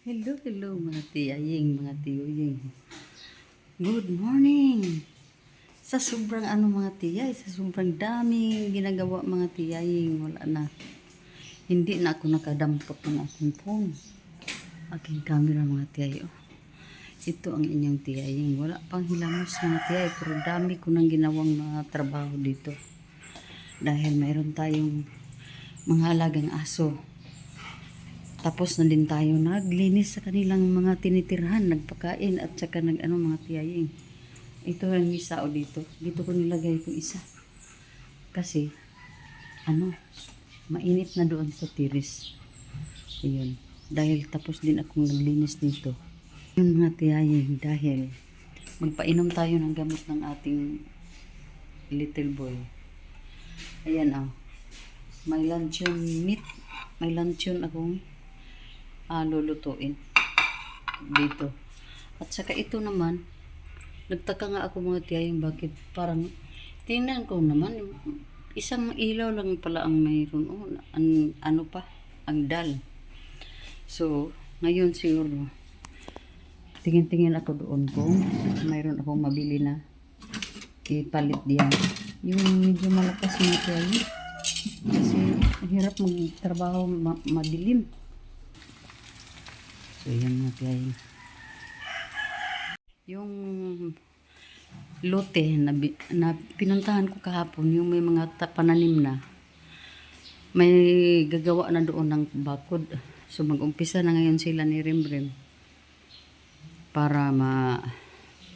Hello, hello mga tiyaying, mga tiyuying. Good morning! Sa sobrang mga tiyay, sa sobrang daming ginagawa mga tiyaying, wala na. Hindi na ako nakadampot ng aking phone. Aking camera mga tiyay. Oh. Ito ang inyong tiyaying. Wala pang hilamos mga tiyay, pero dami ko nang ginawang mga trabaho dito. Dahil mayroon tayong mga alagang aso. Tapos na din tayo naglinis sa kanilang mga tinitirhan, nagpakain at saka mga tiyaying. Ito ang isa o dito. Dito ko nilagay ko isa. Kasi mainit na doon sa tiris. Ayun. Dahil tapos din akong naglinis dito. Yung mga tiyaying dahil magpainom tayo ng gamot ng ating little boy. Ayan may luncheon meat. May luncheon akong lulutuin dito. At saka ito naman, nagtaka nga ako mga tiyayang bakit parang tingnan ko naman isang ilaw lang pala ang mayroon. Ang dal. So, ngayon siguro tingin-tingin ako doon kung mayroon akong mabili na ipalit diyan. Yung medyo malakas mga tiyayang kasi hirap magtrabaho madilim. So, yan mga tiyaying. Yung lote na pinuntahan ko kahapon, yung may mga pananim na, may gagawa na doon ng bakod. So, mag-umpisa na ngayon sila ni Rimrim para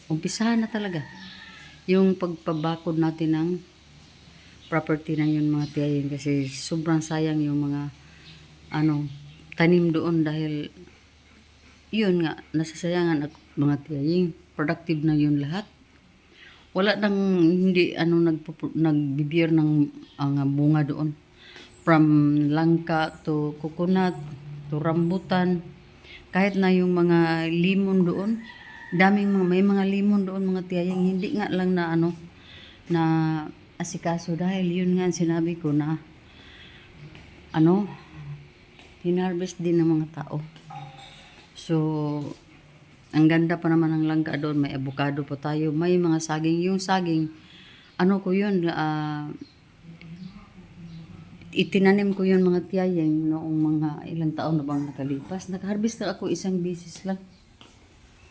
umpisahan na talaga yung pagpabakod natin ng property na yun mga tiyaying. Kasi sobrang sayang yung mga tanim doon dahil yun nga, nasasayangan ako mga tiyaying. Productive na yun lahat. Wala nang hindi nagbibigay ng bunga doon. From langka to coconut to rambutan. Kahit na yung mga limon doon. May mga limon doon mga tiyaying. Hindi nga lang na asikaso dahil yun nga sinabi ko na hinarvest din ng mga tao. So, ang ganda pa naman ng langka doon. May avocado pa tayo. May mga saging. Yung saging, itinanim ko yun mga tiyayeng noong mga ilang taon na bang nakalipas. Nag-harvest na ako isang bisis lang.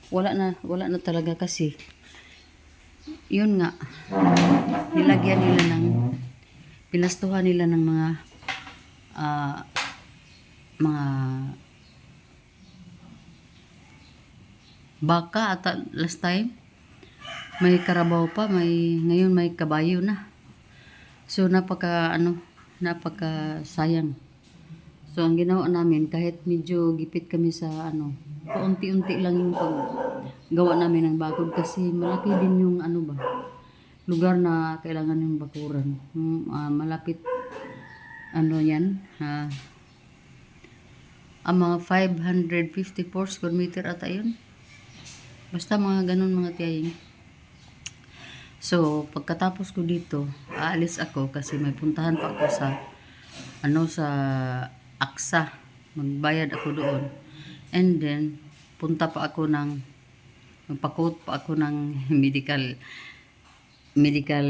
Wala na talaga kasi. Yun nga, pinastuhan nila ng mga baka at last time may karabaw pa, ngayon may kabayo na. So napaka sayang. So ang ginawa namin kahit medyo gipit kami sa paunti-unti lang yung paggawa namin ng bakod kasi malaki din yung lugar na kailangan yung bakuran. Malapit yan ang mga 554 square meter ata yun. Basta mga ganun mga tiyaying. So, pagkatapos ko dito, aalis ako kasi may puntahan pa ako sa AXA. Magbayad ako doon. And then, magpa-quote pa ako ng medical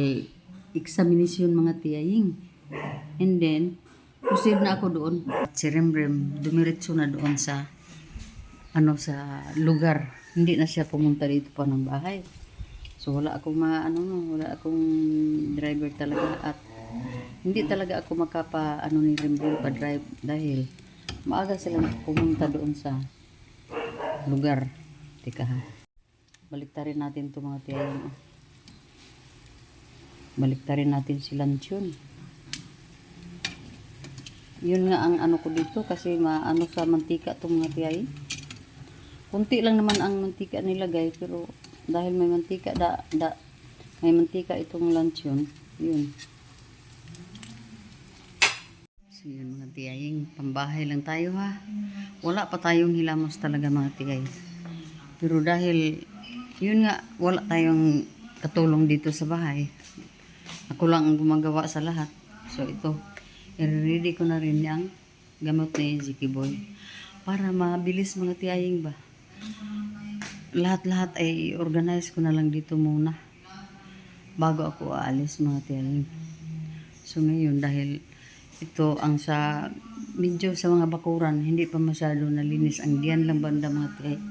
examination mga tiyaying. And then, proceed na ako doon. Si Rimrim, dumiretso na doon sa lugar. Hindi na siya pumunta dito pa ng bahay. So wala akong driver talaga at hindi talaga ako ni Rimrim pa drive dahil maaga sila pumunta doon sa lugar. Teka ha. Baliktarin natin 'to mga tiyayang. Baliktarin natin si Lanchon. Yun nga ang ko dito kasi sa mantika 'to mga tiyayang. Kunti lang naman ang mantika nilagay pero dahil may mantika may mantika itong luncheon, yun. So yun mga tiyaying, pambahay lang tayo ha. Wala pa tayong hilamos talaga mga tiyay. Pero dahil yun nga, wala tayong katulong dito sa bahay. Ako lang ang gumagawa sa lahat. So ito, i-ready ko na rin yung gamot ni Ziki Boy. para mabilis mga tiyahing ba. Lahat-lahat ay organize ko na lang dito muna bago ako aalis mga tiyahing. So ngayon dahil ito ang sa medyo sa mga bakuran hindi pa masyado nalinis ang diyan lang banda mga tiyahing.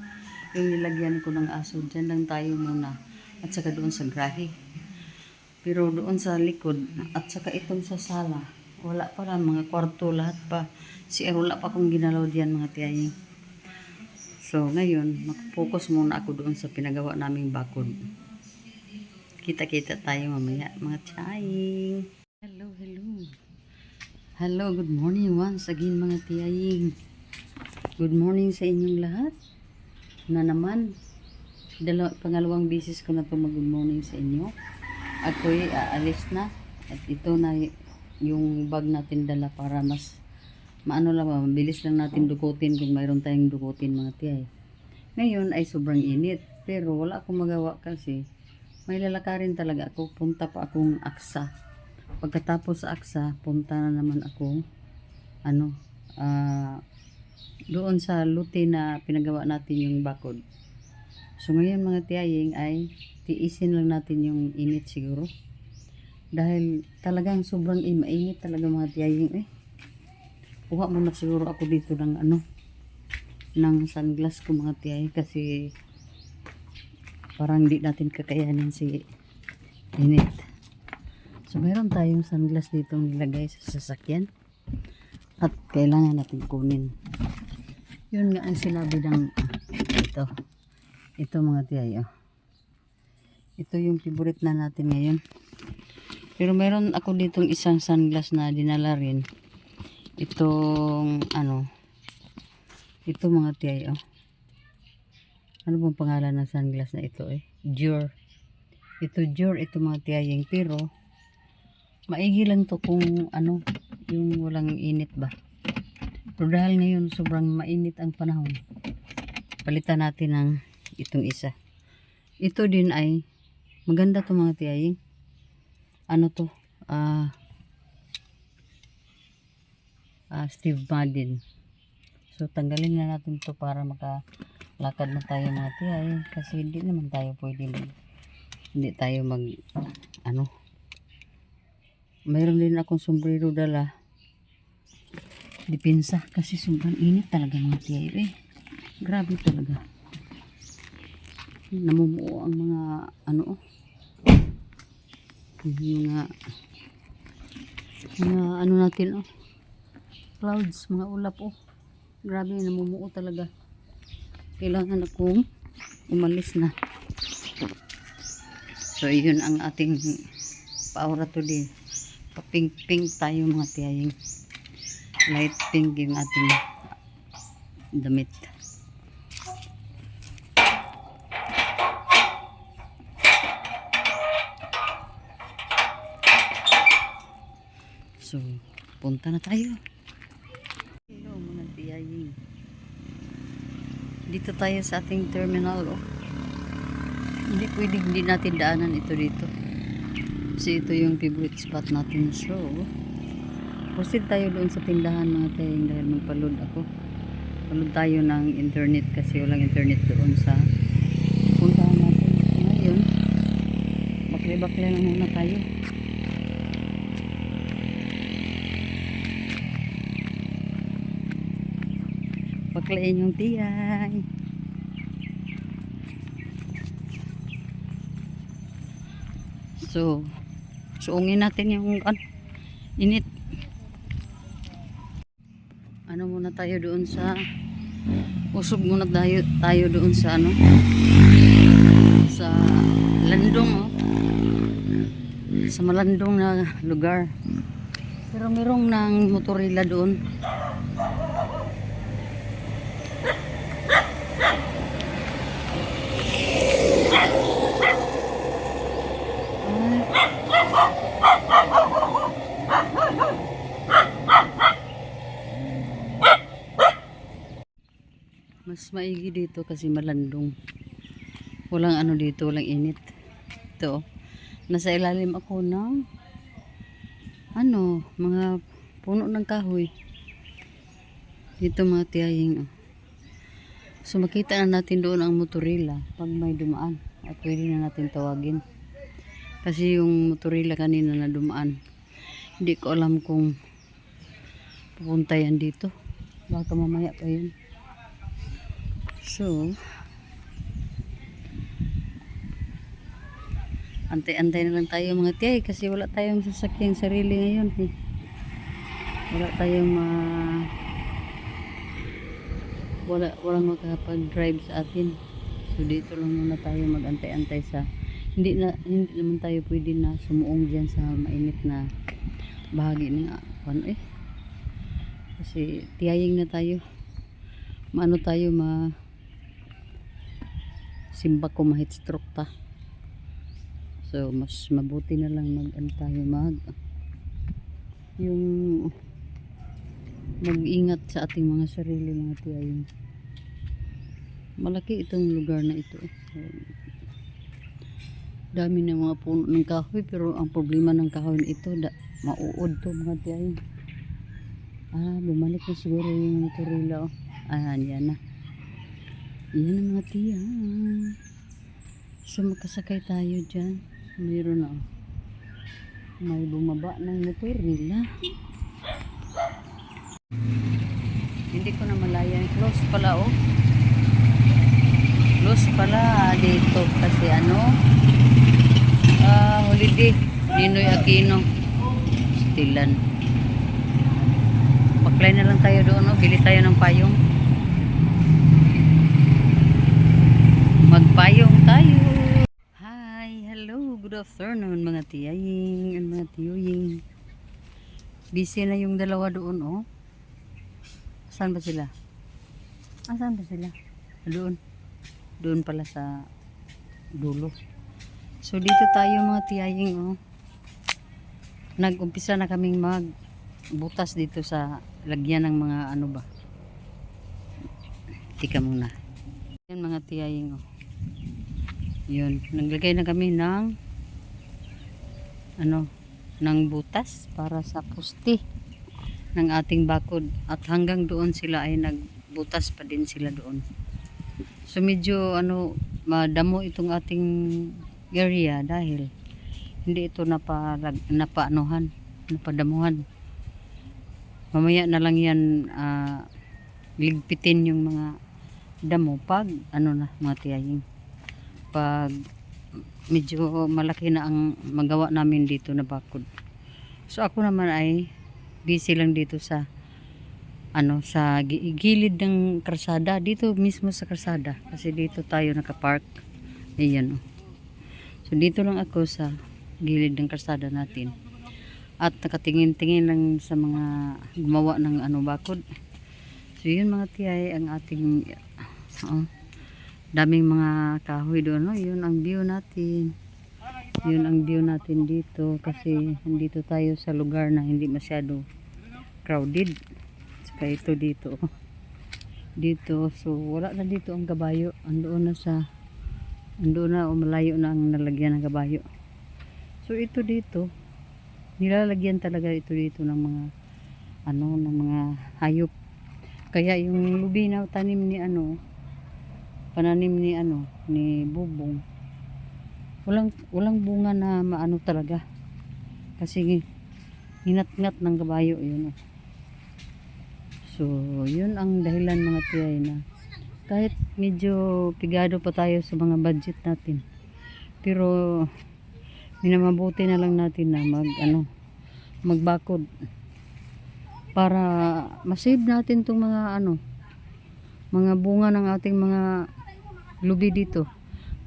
Yung nilagyan ko ng aso dyan lang tayo muna at saka doon sa grahe. Pero doon sa likod at saka itong sa sala wala pa lang mga kwarto lahat pa. Wala pa akong ginalaw diyan mga tiyahing. So, ngayon, mag-focus muna ako doon sa pinagawa naming bakod. Kita-kita tayo mamaya, mga tiyahing. Hello, hello. Hello, good morning once again, mga tiyahing. Good morning sa inyong lahat. Na naman, pangalawang bisis ko na ito mag-good morning sa inyo. Ako'y aalis na. At ito na yung bag natin dala para mas maano lang, mabilis lang natin dukutin kung mayroon tayong dukutin mga tiyay. Ngayon ay sobrang init, pero wala akong magawa kasi may lalakarin talaga ako. Punta pa akong Aksa. Pagkatapos sa Aksa, punta na naman ako doon sa luti na pinagawa natin yung bakod. So ngayon mga tiyaying ay tiisin lang natin yung init siguro. Dahil talagang sobrang mainit talaga mga tiyaying Kuha muna siguro ako dito ng ng sunglass ko mga tiyay kasi parang hindi natin kakayanin si init. So mayroon tayong sunglass dito nilagay sa sasakyan at kailangan natin kunin. Yun nga ang sinabi ng ito mga tiyay. Ito yung favorite na natin ngayon. Pero meron ako ditong isang sunglass na dinala rin. Itong ito mga tiyay ano bang pangalan ng sunglass na ito Dior. Ito Dior ito mga tiyaying, pero maigi lang to kung yung walang init ba. Pero dahil ngayon sobrang mainit ang panahon, palitan natin ng itong isa. Ito din ay maganda to mga tiyaying. Steve Madden. So tanggalin na natin to para makalakad na tayo mga tiyay, kasi hindi naman tayo pwede hindi tayo mayroon din akong sombrero dala, depensa kasi sobrang init talaga mga tiyay grabe talaga, namumuo ang mga mga natin clouds, mga ulap grabe, namumuo talaga. Kailangan akong umalis na. So yun ang ating paura today. Pa-pink tayo mga tiyaying. Light pink yung ating damit. So punta na tayo. Hello mga tiyaying. Dito tayo sa ating terminal Hindi pwedeng hindi natin daanan ito dito. Kasi ito yung favorite spot natin. So proceed tayo doon sa tindahan mga tiyaying dahil magpa-load ako. Palod tayo ng internet kasi walang internet doon sa puntahan natin. Ngayon bakle-bakle lang muna tayo. Baklain yung tiyay. So suungin natin yung init. Muna tayo doon sa usog muna tayo doon sa sa landong sa malandong na lugar. Pero merong ng motorila doon. Mas maigi dito kasi malandong. Walang dito, walang init. Ito, nasa ilalim ako ng mga puno ng kahoy. Dito mga tiyaying. So makita na natin doon ang motorila pag may dumaan at pwede na natin tawagin. Kasi yung motorila kanina na dumaan, hindi ko alam kung pupunta yan dito. Baka mamaya pa yun. So, antay-antay na lang tayo mga tiyay kasi wala tayong sasakyang sarili ngayon. Wala tayong walang makapag-drive sa atin. So dito lang muna tayo mag-antay-antay sa hindi naman tayo pwede na sumuong diyan sa mainit na bahagi ng kasi tiyaying na tayo. Maano tayo simba ko ma-heat stroke ta. So mas mabuti na lang yung mag-ingat sa ating mga sarili mga tiyaying. Malaki itong lugar na ito. Dami ng mga puno ng kahoy pero ang problema ng kahoy na ito mauod to mga tiyaying. Bumalik na siguro yung motorila. Yan na. Yan ang mga tiyang. So makasakay tayo dyan. Mayroon na. May bumaba ng motorila. Hindi ko na malayan. Close pala Close pala dito kasi holiday. Ninoy Aquino. Stilan. Baklay na lang tayo doon. Bili tayo ng payong. Magpayong tayo. Hi, hello, good afternoon mga tiyaying and mga tiyuying. Busy na yung dalawa doon Saan ba sila? Saan ba sila? Doon pala sa dulo. So dito tayo mga tiyaying Nag-umpisa na kaming magbutas dito sa lagyan ng mga Tika muna. Yan mga tiyaying Yun, naglagay na kami ng ng butas para sa puste ng ating bakod at hanggang doon sila ay nagbutas pa din sila doon. So medyo madamo itong ating area dahil hindi ito napadamuhan. Mamaya na lang yan ligpitin yung mga damo pag mga tiyaying. Pag medyo malaki na ang magawa namin dito na bakod. So ako naman ay busy lang dito sa sa gilid ng kalsada, dito mismo sa kalsada kasi dito tayo nakapark. Ayan So dito lang ako sa gilid ng kalsada natin. At nakatingin-tingin lang sa mga gumawa ng bakod. So yun mga tiyay ang ating daming mga kahoy doon yun ang view natin. Yun ang view natin dito kasi nandito tayo sa lugar na hindi masyado crowded. Saka ito dito so wala na dito ang kabayo. Andoon na malayo na ang nalagyan ng kabayo. So ito dito nilalagyan talaga ito dito ng mga ng mga hayop. Kaya yung lubi na tanim ni pananim ni Bubong walang bunga na talaga kasi hinat-ngat ng kabayo yun So yun ang dahilan mga tiyay na kahit medyo pigado pa tayo sa mga budget natin pero minamabuti na lang natin na magbakod para masave natin tong mga mga bunga ng ating mga lubi dito.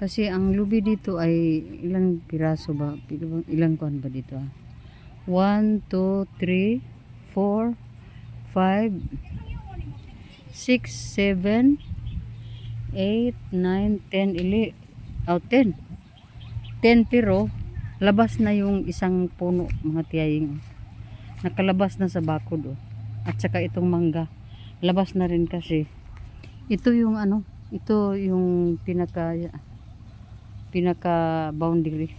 Kasi ang lubi dito ay ilang piraso ba? Ilang kuan ba dito 1, 2, 3, 4, 5, 6, 7, 8, 9, 10, 10. 10 pero labas na yung isang puno mga tiyaying. Nakalabas na sa bakod At saka itong mangga labas na rin kasi ito yung ito yung pinaka boundary.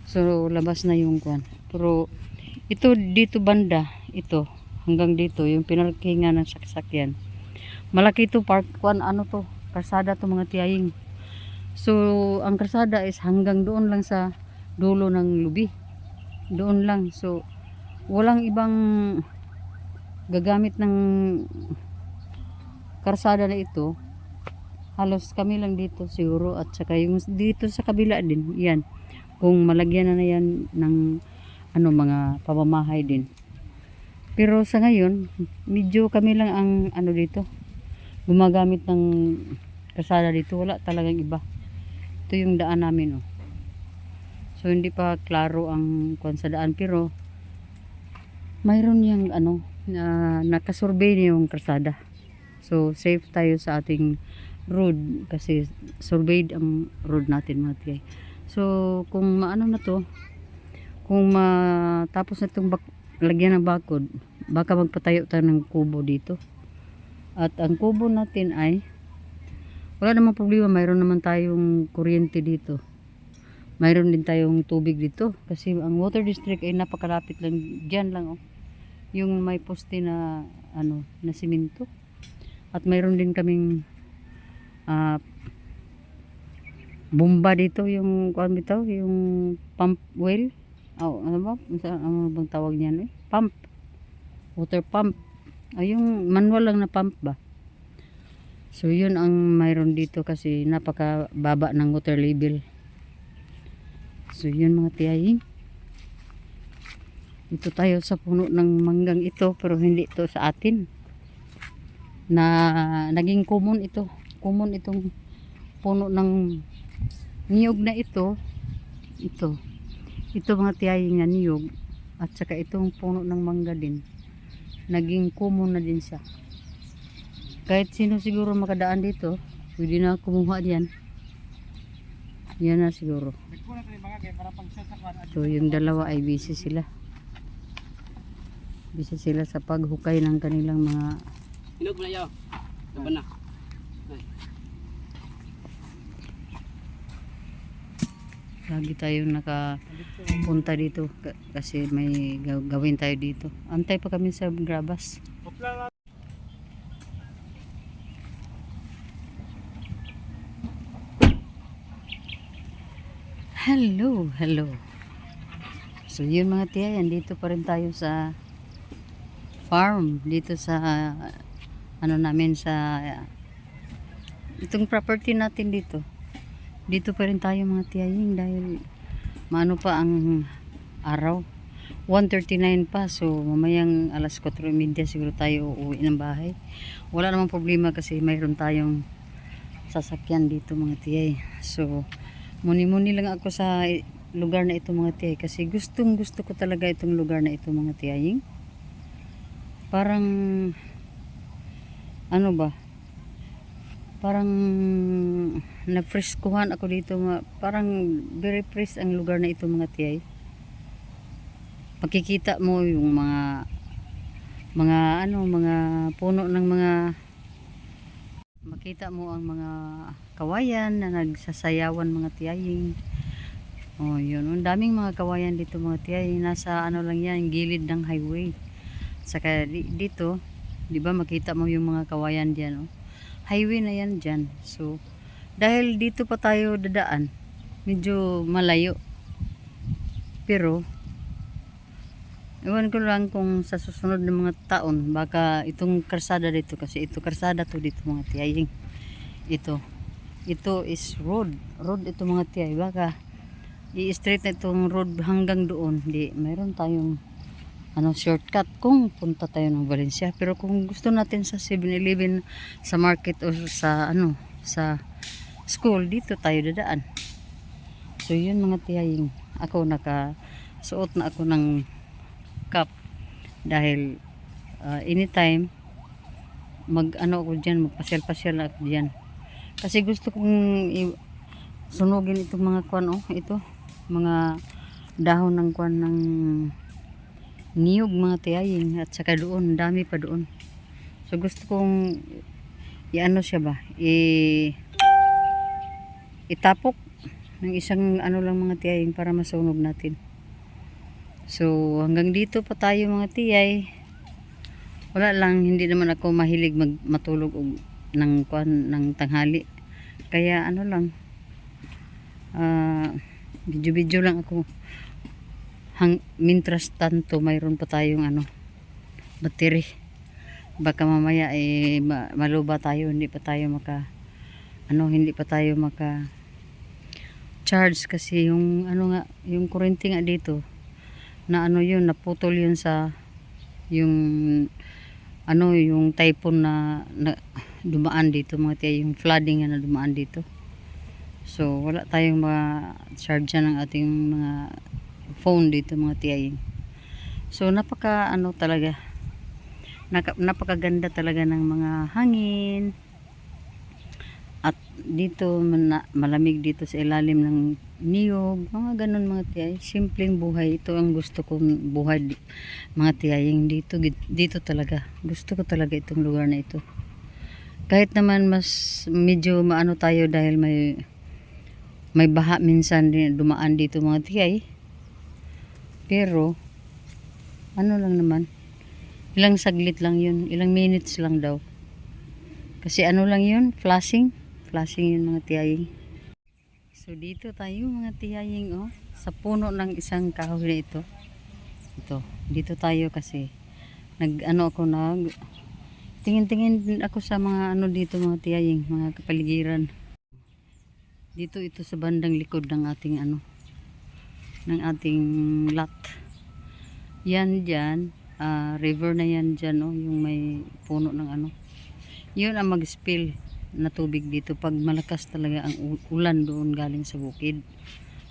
So labas na yung kuan. Pero ito dito banda, ito hanggang dito yung pinarkingan ng sasakyan. Malaki to park kwan ano to, kalsada to mga tiyahing. So ang kalsada is hanggang doon lang sa dulo ng lubi. Doon lang. So walang ibang gagamit ng kalsada na ito. Halos kami lang dito siguro at saka yung dito sa kabila din. Yan. Kung malagyan na yan ng ano mga pamamahay din. Pero sa ngayon, medyo kami lang ang ano dito, gumagamit ng kalsada dito. Wala talagang iba. Ito yung daan namin, oh. So hindi pa klaro ang kung sa daan, pero mayroon yung ano na nakasurvey na yung kalsada. So safe tayo sa ating road kasi surveyed ang road natin mga tiyay. So kung maano na to, kung matapos na itong lagyan ng bakod, baka magpatayo tayo ng kubo dito. At ang kubo natin ay wala namang problema, mayroon naman tayong kuryente dito. Mayroon din tayong tubig dito kasi ang water district ay napakalapit lang, diyan lang, oh. Yung may poste na ano na simento. At mayroon din kaming bomba dito, yung kuan bitaw, yung pump well. Oh, ano ba? Ano bang tawag niyan, eh? Pump. Water pump. Ay, yung manual lang na pump ba? So yun ang mayroon dito kasi napakababa ng water level. So yun mga tiyahing. Ito tayo sa puno ng manggang ito, pero hindi ito sa atin. Na naging common ito. Common itong puno ng niyog na ito. Ito mga tiyahing na niyog. At saka itong puno ng mangga din. Naging common na din siya. Kahit sino siguro makadaan dito, pwede na kumuha diyan. Yan na siguro. So yung dalawa ay busy sila. Busy sila sa paghukay ng kanilang mga Hinog na yaw. Laban na. lagi tayong nakapunta dito kasi may gawin tayo dito. Antay pa kami sa grabas. Hello. So yun mga tiya, dito pa rin tayo sa farm, dito sa ano namin sa itong property natin dito. Dito pa rin tayo mga tiyahing dahil maano pa ang araw. 1:39 pa, so mamayang alas 4:30 siguro tayo uuwi ng bahay. Wala namang problema kasi mayroon tayong sasakyan dito mga tiyay. So muni-muni lang ako sa lugar na ito mga tiyay kasi gustong gusto ko talaga itong lugar na ito mga tiyahing. Parang ano ba, parang na-freskuhan ako dito, parang very fresh ang lugar na ito mga tiyay. Makikita mo yung mga puno ng mga, makita mo ang mga kawayan na nagsasayawan mga tiyahing. Oh, yun, ang daming mga kawayan dito mga tiyahing. Nasa ano lang yan, gilid ng highway. Saka dito, di ba makita mo yung mga kawayan diyan, oh. Highway na yan dyan. So dahil dito pa tayo dadaan, medyo malayo, pero ewan ko lang kung sa susunod ng mga taon baka itong karsada dito, kasi ito karsada to dito mga tiyahing. Ito is road ito mga tiyay. Baka i-straight na itong road hanggang doon. Di, mayroon tayong shortcut kung punta tayo ng Valencia. Pero kung gusto natin sa 7-Eleven, sa market o sa sa school, dito tayo dadaan. So yun mga tiyahing, ako nakasuot na ako ng cap dahil anytime ako dyan, magpasyal-pasyal ako dyan. Kasi gusto kong sunugin itong mga kwan, ito mga dahon ng kwan ng niyog mga tiyahing, at saka doon dami pa doon. So gusto kong siya ba, itapok ng isang lang mga tiyahing para masunog natin. So hanggang dito pa tayo mga tiyay. Wala lang, hindi naman ako mahilig matulog ng ng tanghali. Kaya ano lang, video-video lang ako. Mintras tanto mayroon pa tayong battery. Baka mamaya maluba tayo, hindi pa tayo maka charge kasi yung yung kuryente nga dito na yun, naputol yun sa yung yung typhoon na dumaan dito mga tiya, yung flooding na dumaan dito. So wala tayong ma-charge ng ating mga phone dito mga tiyaying. So talaga napakaganda talaga ng mga hangin. At dito malamig dito sa ilalim ng niyog, mga ganun mga tiyay. Simpleng buhay, ito ang gusto kong buhay mga tiyaying dito talaga. Gusto ko talaga itong lugar na ito. Kahit naman mas medyo maano tayo dahil may baha minsan din dumaan dito mga tiyay. Pero lang naman, ilang saglit lang yun, ilang minutes lang daw. Kasi lang yun, flashing yun mga tiyaying. So dito tayo mga tiyaying sa puno ng isang kahoy na ito. Dito tayo kasi tingin-tingin din ako sa mga dito mga tiyaying, mga kapaligiran. Dito ito sa bandang likod ng ating ng ating lot. Yan dyan, river na yan dyan yung may puno ng yun ang mag-spill na tubig dito pag malakas talaga ang ulan doon galing sa bukid.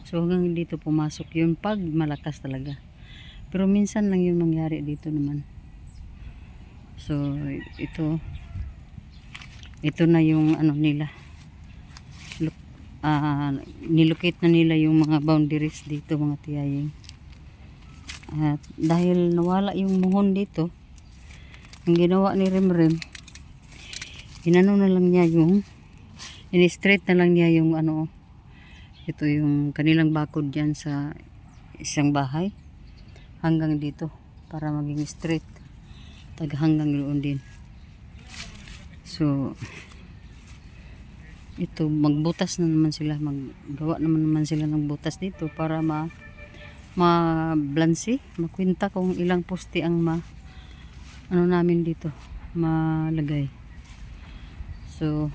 So hanggang dito pumasok yun pag malakas talaga. Pero minsan lang yun mangyari dito naman. So ito na yung nila. Nilocate na nila yung mga boundaries dito mga tiyaying. At dahil nawala yung muhon dito, ang ginawa ni Remrem, inano na lang niya in-straight na lang niya yung ito yung kanilang bakod dyan sa isang bahay hanggang dito para maging straight hanggang doon din. So ito magbutas na naman sila, maggawa naman sila ng butas dito para ma-blancy, makwinta kung ilang poste ang namin dito malagay. So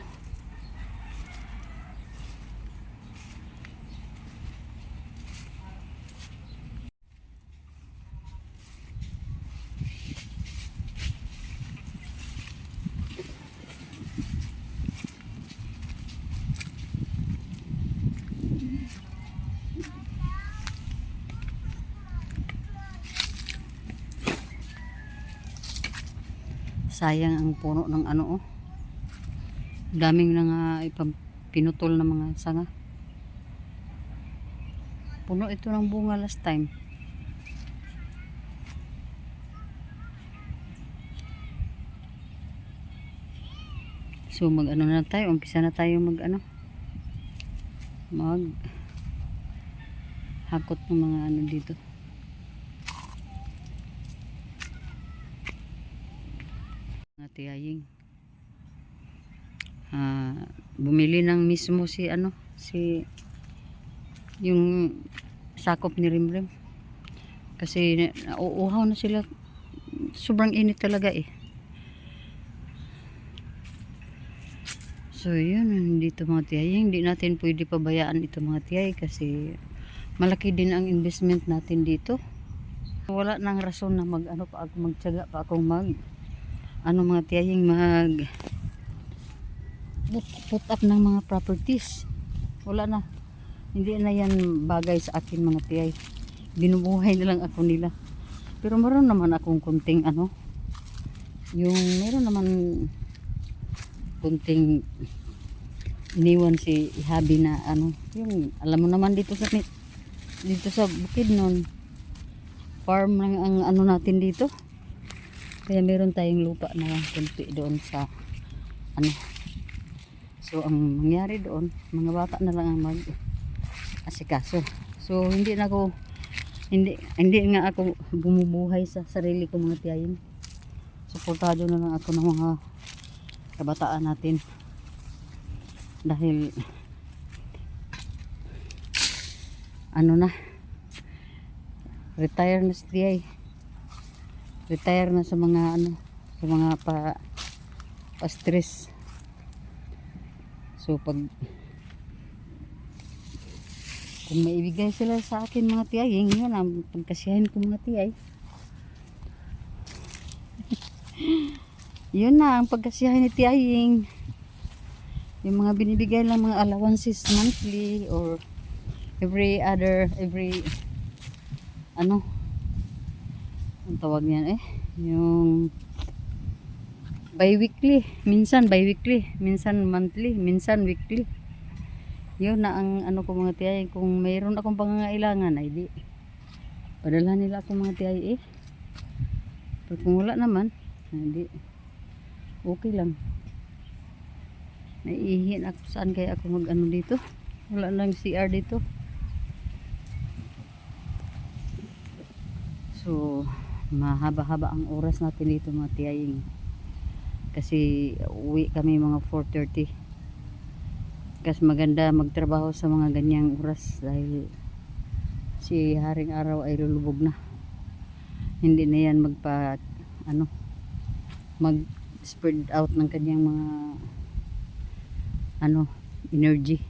sayang ang puno ng daming pinutol na mga sanga. Puno ito ng bunga last time. So na tayo, umpisa na tayo mag hakot ng mga dito. Mga tiyaying. Bumili ng mismo si yung sakop ni Rimrem. Kasi nauuhaw na sila. Sobrang init talaga So yun, dito mga tiyay, hindi natin pwede pabayaan ito mga tiyay kasi malaki din ang investment natin dito. Wala nang rason na magtiyaga pa akong mga tiyay, put up ng mga properties. Wala na, hindi na yan bagay sa akin mga tiyay. Binubuhay na lang ako nila. Pero meron naman akong kunting meron naman kunting iniwan si Habi na yung alam mo naman dito sa bukid nun, farm lang ang natin dito. Kaya meron tayong lupa na kunti doon sa so ang mangyari doon, mga bata na lang ang mag-asikaso. So hindi nga ako bumubuhay sa sarili ko mga tiyayin. suportado na lang ako ng mga kabataan natin. Dahil ano na, retire na si Tiay. Retire na sa mga ano, sa mga pa-stress. So pag kung maibigay sila sa akin mga tiyay, yun ang pagkasiyahin ko mga tiyay. Yun na ang pagkasiyahin ni tiyaying. Yung mga binibigay lang mga allowances monthly or every ano ang tawag niyan yung bi-weekly, minsan monthly, minsan weekly. Yun na ang ano ko mga tiyay. Kung mayroon akong pangangailangan ay di padala nila ako mga tiyay pero kung wala naman hindi, okay lang. Naiihin ako saan kaya ako mag ano dito, wala lang CR dito. So mahaba-haba ang oras natin dito mga tiyaying, kasi uwi kami mga 4:30. Kasi maganda magtrabaho sa mga ganyang oras dahil si Haring Araw ay lulubog na. Hindi na yan mag spread out ng kanyang mga energy.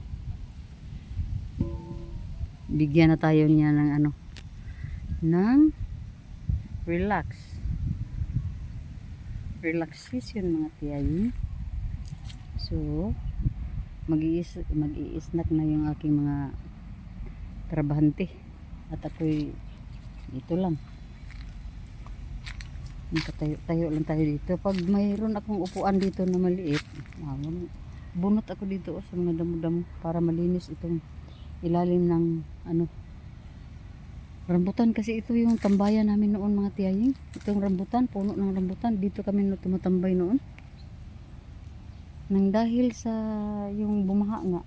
Bigyan na tayo niya ng ng relaxation mga tiyayin. So mag-i-snack na yung aking mga trabahante at ako'y dito lang, tayo lang tayo dito. Pag mayroon akong upuan dito na maliit, bunot ako dito sa mga damo-damo para malinis itong ilalim ng rambutan. Kasi ito yung tambayan namin noon mga tiyaying, itong rambutan, puno ng rambutan. Dito kami tumatambay noon. Nang dahil sa yung bumaha nga,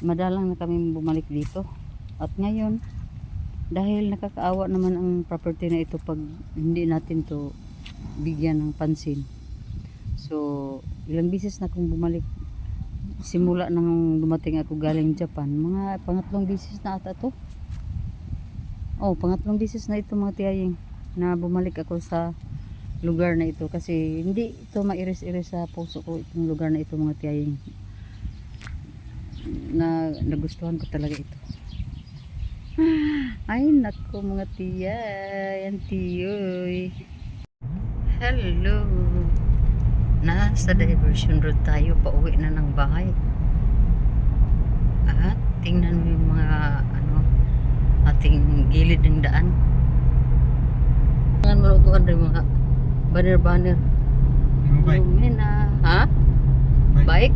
madalang na kami bumalik dito. At ngayon, dahil nakakaawa naman ang property na ito pag hindi natin to bigyan ng pansin. So ilang bisis na akong bumalik simula nang dumating ako galing Japan. Mga pangatlong bisis na ata to. Pangatlong bisis na ito mga tiyaying na bumalik ako sa lugar na ito, kasi hindi ito mairis-iris sa puso ko itong lugar na ito mga tiyaying. Nagustuhan ko talaga ito. Ay nako mga tiyay, antiyoy. Hello, nasa diversion road tayo, pauwi na ng bahay. At tingnan mo yung mga ating gilid ng daan. Tangan malutuan rin mga banner. Yung bike. Lumina. Ha? Bike?